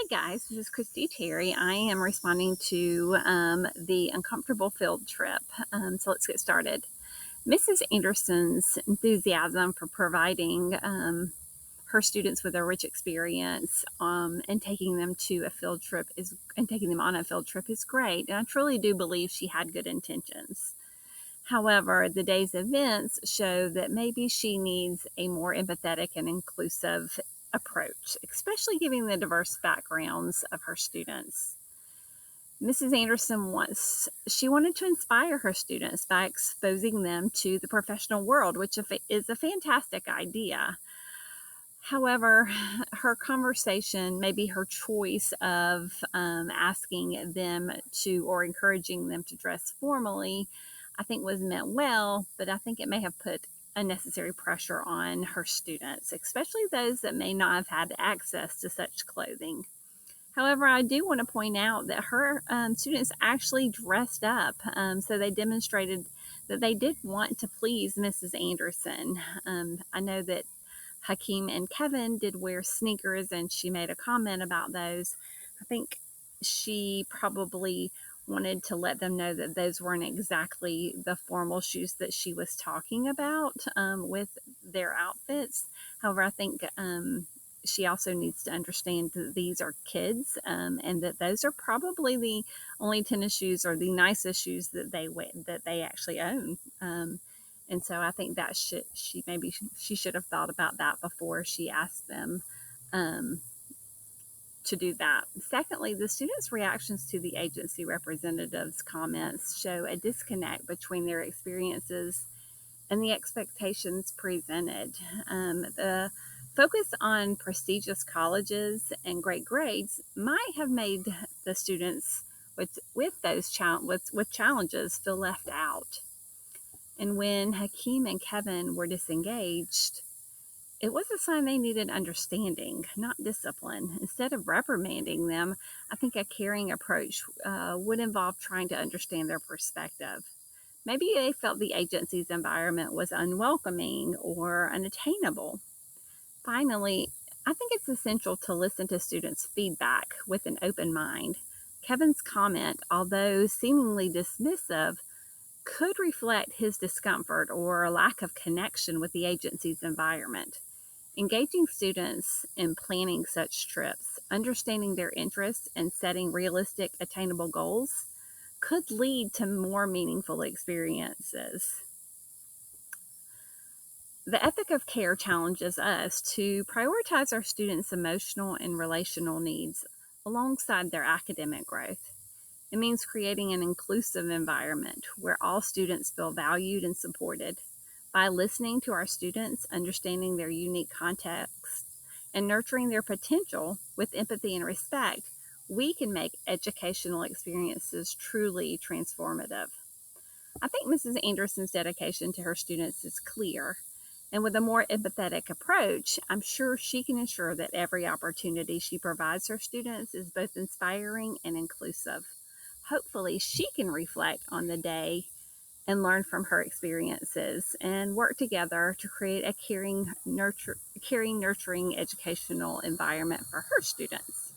Hi guys, this is KTerry. I am responding to the uncomfortable field trip. So let's get started. Mrs. Anderson's enthusiasm for providing her students with a rich experience and taking them to a field trip and taking them on a field trip is great. And I truly do believe she had good intentions. However, the day's events show that maybe she needs a more empathetic and inclusive approach, especially given the diverse backgrounds of her students. Mrs. Anderson wanted to inspire her students by exposing them to the professional world, which is a fantastic idea. However, her conversation, maybe her choice of asking them to or encouraging them to dress formally, I think was meant well, but I think it may have put unnecessary pressure on her students, especially those that may not have had access to such clothing. However, I do want to point out that her students actually dressed up, so they demonstrated that they did want to please Mrs. Anderson. I know that Hakeem and Kevin did wear sneakers, and she made a comment about those. I think she probably wanted to let them know that those weren't exactly the formal shoes that she was talking about with their outfits. However, I think she also needs to understand that these are kids and that those are probably the only tennis shoes or the nicest shoes that they actually own. And so I think that she should have thought about that before she asked them to do that. Secondly, the students' reactions to the agency representatives' comments show a disconnect between their experiences and the expectations presented. The focus on prestigious colleges and great grades might have made the students with challenges feel left out. And when Hakeem and Kevin were disengaged, it was a sign they needed understanding, not discipline. Instead of reprimanding them, I think a caring approach would involve trying to understand their perspective. Maybe they felt the agency's environment was unwelcoming or unattainable. Finally, I think it's essential to listen to students' feedback with an open mind. Kevin's comment, although seemingly dismissive, could reflect his discomfort or a lack of connection with the agency's environment. Engaging students in planning such trips, understanding their interests, and setting realistic, attainable goals could lead to more meaningful experiences. The ethic of care challenges us to prioritize our students' emotional and relational needs alongside their academic growth. It means creating an inclusive environment where all students feel valued and supported. By listening to our students, understanding their unique context, and nurturing their potential with empathy and respect, we can make educational experiences truly transformative. I think Mrs. Anderson's dedication to her students is clear. And with a more empathetic approach, I'm sure she can ensure that every opportunity she provides her students is both inspiring and inclusive. Hopefully, she can reflect on the day and learn from her experiences and work together to create a caring, nurturing educational environment for her students.